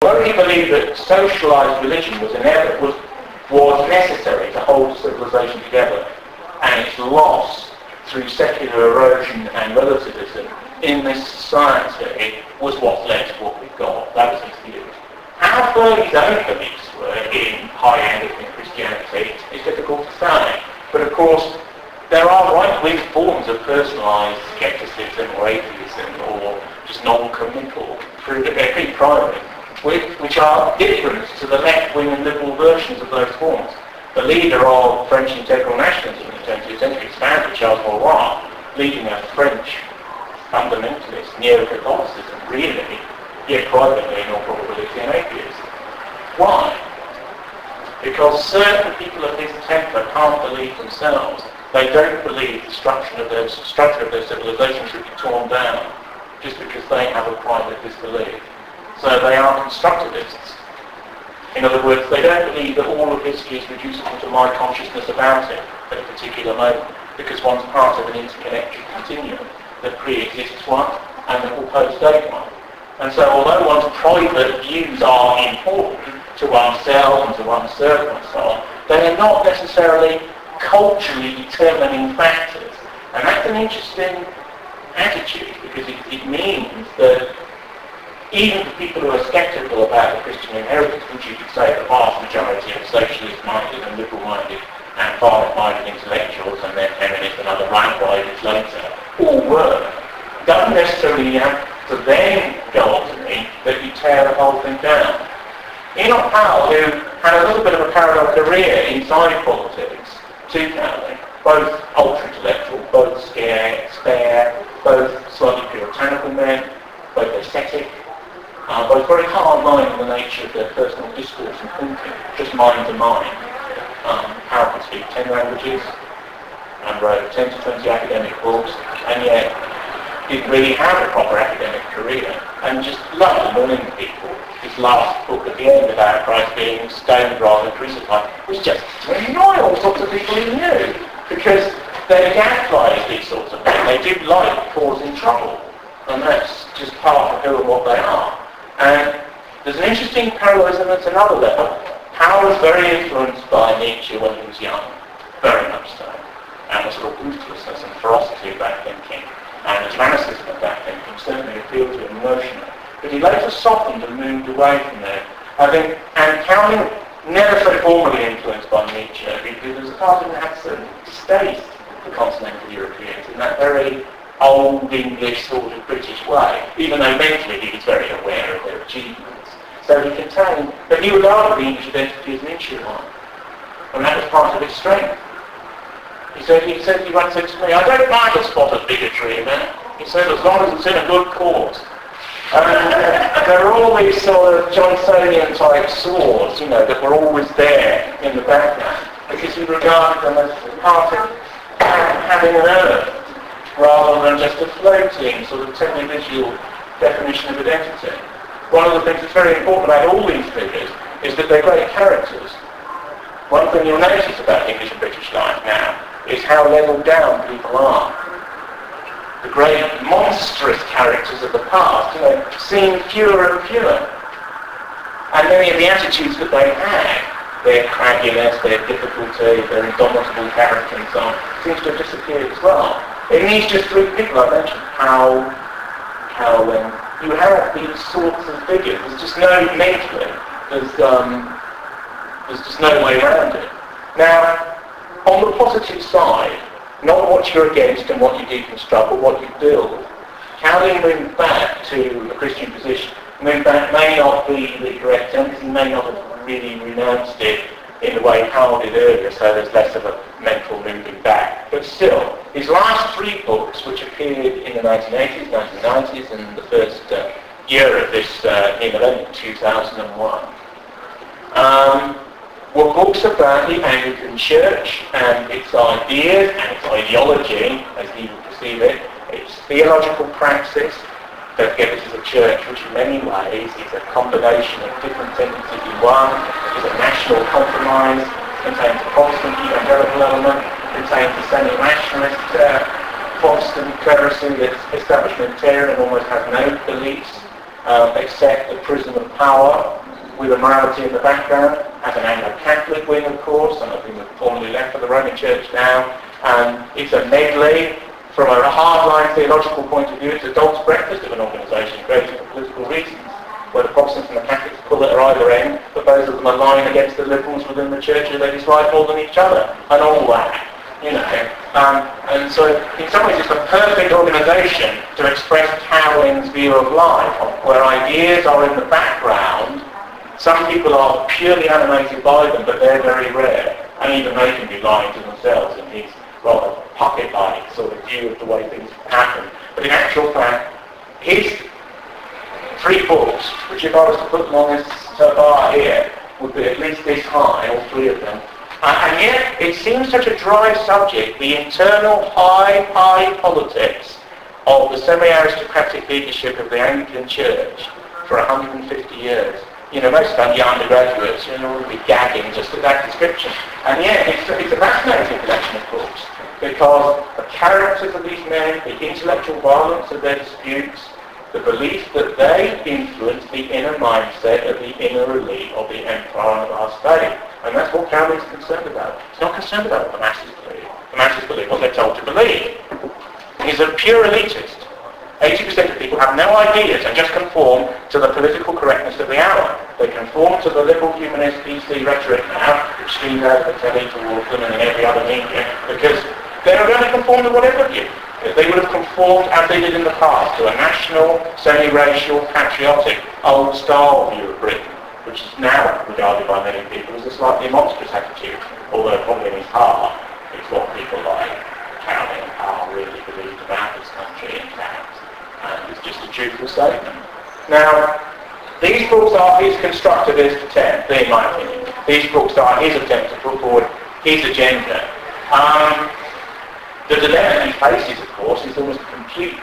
Although he believed that socialised religion was necessary to hold civilization together, and its loss through secular erosion and relativism in this society was what led to what we've got. That was his view. How firm his own beliefs were in high Anglican Christianity is difficult to say. But of course, there are right-wing forms of personalised scepticism or atheism or just non-committal, pretty private, which are different to the left-wing and liberal versions of those forms. The leader of French integral nationalism in the 20th century is founder Charles Maurice, leading a French fundamentalist neo-Catholicism, really, yet privately in all probability an atheist. Why? Because certain people of his temper can't believe themselves. They don't believe the structure of their civilization should be torn down just because they have a private disbelief. So they are constructivists. In other words, they don't believe that all of history is reducible to my consciousness about it at a particular moment, because one's part of an interconnected continuum that pre-exists one and that will post-date one. And so although one's private views are important to oneself and to one's circle and so on, they are not necessarily culturally determining factors. And that's an interesting attitude, because it means that even for people who are sceptical about the Christian inheritance, which you could say the vast majority of socialist-minded and liberal-minded and violent-minded intellectuals and then feminists and other right-writers later all were, doesn't necessarily have to then go on to mean that you tear the whole thing down. Enoch Powell, who had a little bit of a parallel career inside politics to Cowling, both ultra-intellectual, both spare, both slightly puritanical men, both ascetic, both very hard-line in the nature of their personal discourse and thinking, just mind to mind. Powell could speak 10 languages and wrote 10 to 20 academic books, and yet didn't really have a proper academic career, and just loved annoying people. His last book at the end about Christ being stoned rather than crucified was just to annoy all sorts of people he knew, because they gaslighted these sorts of men. They did like causing trouble, and that's just part of who and what they are. And there's an interesting parallelism at another level. Powell was very influenced by Nietzsche when he was young, very much so, and the sort of ruthlessness and ferocity of that thinking, and the dramaticism of that thinking certainly appealed to him emotionally. But he later softened and moved away from there. I think, and Cowling never so formally influenced by Nietzsche, because there was a part of him that had certain distaste for continental Europeans in that very old English sort of British way, even though mentally he was very aware of their achievements. So he contained, but he regarded the English identity as an Nietzschean one, and that was part of its strength. He once said to me, I don't mind a spot of bigotry in there. He said, as long as it's in a good cause. There are all these sort of Johnsonian type swords, that were always there in the background, because he regarded them as part of having an earth, rather than just a floating sort of televisual definition of identity. One of the things that's very important about all these figures is that they're great characters. One thing you'll notice about English and British life now is how leveled down people are. The great monstrous characters of the past, seem fewer and fewer. And many of the attitudes that they had, their cragginess, their difficulty, their indomitable character and so on, seems to have disappeared as well. In these just three people I mentioned, Powell, Cowling, you have these sorts of figures. There's just no mentally. There's just no way around it. Now, on the positive side, not what you're against and what you deconstruct, but what you build. Cowling moved back to a Christian position. Moved back may not be the correct term, because he may not have really renounced it in the way Powell did earlier, so there's less of a mental moving back. But still, his last three books, which appeared in the 1980s, 1990s, and the first year of this new millennium, 2001, were books about the Anglican Church and its ideas and its ideology, as he would perceive it, its theological praxis. Don't forget this is a church which in many ways is a combination of different tendencies in one. It is a national compromise, contains a Protestant evangelical element, contains a semi-rationalist Protestant clerisy that's establishmentarian and almost has no beliefs, accept the prism of power with a morality in the background, as an Anglo-Catholic wing, of course, some of whom have formally left for the Roman Church now. It's a medley. From a hardline theological point of view, it's a dog's breakfast of an organisation created for political reasons, where the Protestants and the Catholics pull at either end, but both of them are lying against the liberals within the church who they dislike more than each other, and all that. And so in some ways it's a perfect organisation to express Cowling's view of life, where ideas are in the background. Some people are purely animated by them, but they're very rare, and even they can be lying to themselves in his rather pocket-like sort of view of the way things happen. But in actual fact, his 3 books, which if I was to put them on this bar here, would be at least this high, all 3 of them. And yet, it seems such a dry subject, the internal high politics of the semi-aristocratic leadership of the Anglican Church for 150 years. Most of the undergraduates, would be gagging just at that description. And yet, it's a fascinating collection of books, because the characters of these men, the intellectual violence of their disputes, the belief that they influence the inner mindset of the inner elite of the empire and of our state. And that's what Cowling's concerned about. He's not concerned about what the masses believe. The masses believe what they're told to believe. He's a pure elitist. 80% of people have no ideas and just conform to the political correctness of the hour. They conform to the liberal humanist PC rhetoric now, which streams out of the telly towards them and in every other media, because they're going to conform to whatever view. They would have conformed, as they did in the past, to a national, semi-racial, patriotic, old-style view of Britain, which is now regarded by many people as a slightly monstrous attitude, although probably in his heart it's what people like Cowling are really believed about this country, in fact. And it's just a truthful statement. Now, these books are his constructivist attempt, in my opinion. These books are his attempt to put forward his agenda. The dilemma he faces, of course, is almost a complete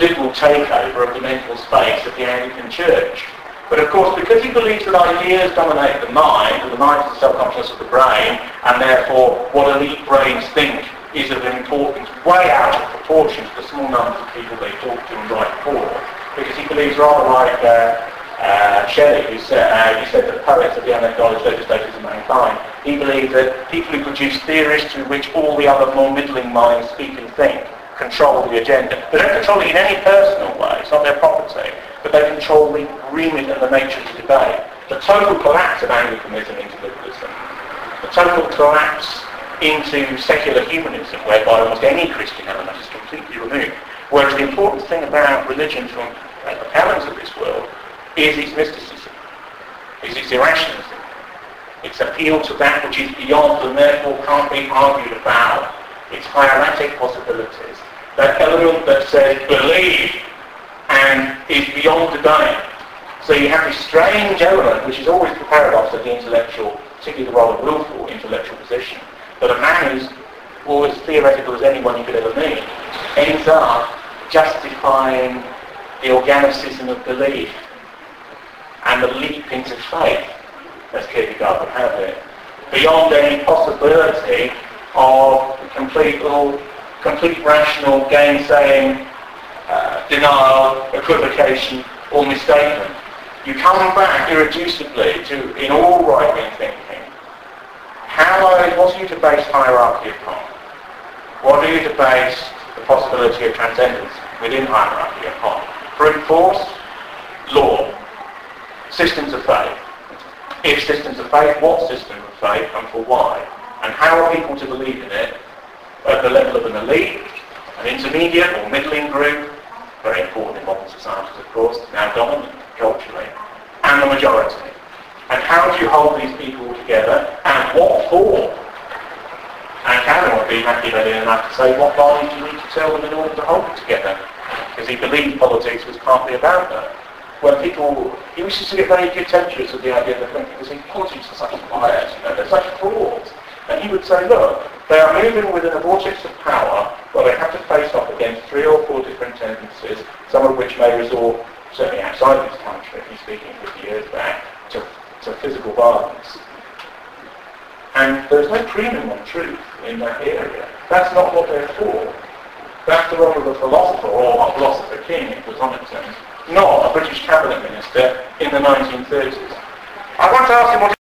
liberal takeover of the mental space of the Anglican Church. But of course, because he believes that ideas dominate the mind, and the mind is the self-consciousness of the brain, and therefore what elite brains think is of importance way out of proportion to the small numbers of people they talk to and write for, because he believes rather like Shelley, who said that the poets are the unacknowledged legislators of mankind. He believed that people who produce theories through which all the other more middling minds speak and think control the agenda. They don't control it in any personal way, it's not their property, but they control the remit and the nature of the debate. The total collapse of Anglicanism into liberalism, the total collapse into secular humanism, whereby almost any Christian element is completely removed. Whereas the important thing about religion from the Cowlings of this world is its mysticism, is its irrationalism, its appeal to that which is beyond and therefore can't be argued about, its hieratic possibilities, that element that says believe and is beyond debate. So you have this strange element, which is always the paradox of the intellectual, particularly the rather willful intellectual position, that a man who's always theoretical as anyone you could ever meet ends up justifying the organicism of belief and the leap into faith, as Kierkegaard would have it, beyond any possibility of complete rational gainsaying, denial, equivocation, or misstatement. You come back irreducibly to, in all right-wing thinking, what are you to base hierarchy upon? What are you to base the possibility of transcendence within hierarchy upon? Brute force, law, systems of faith. If systems of faith, what system of faith and for why? And how are people to believe in it at the level of an elite, an intermediate or middling group, very important in modern societies of course, now dominant culturally, and the majority? And how do you hold these people together, and what for? And Cowling would be Machiavellian enough to say, what lies do you need to tell them in order to hold it together? Because he believed politics was partly about that. When people, he used to get very contemptuous of the idea that people say politics are such liars, they're such frauds. And he would say, look, they are moving within a vortex of power where they have to face off against 3 or 4 different tendencies, some of which may resort, certainly outside this country, he's speaking 50 years back, to physical violence. And there's no premium on truth in that area. That's not what they're for. That's the role of a philosopher, or a philosopher king, if it was on its own, not a British cabinet minister in the 1930s. I want to ask him what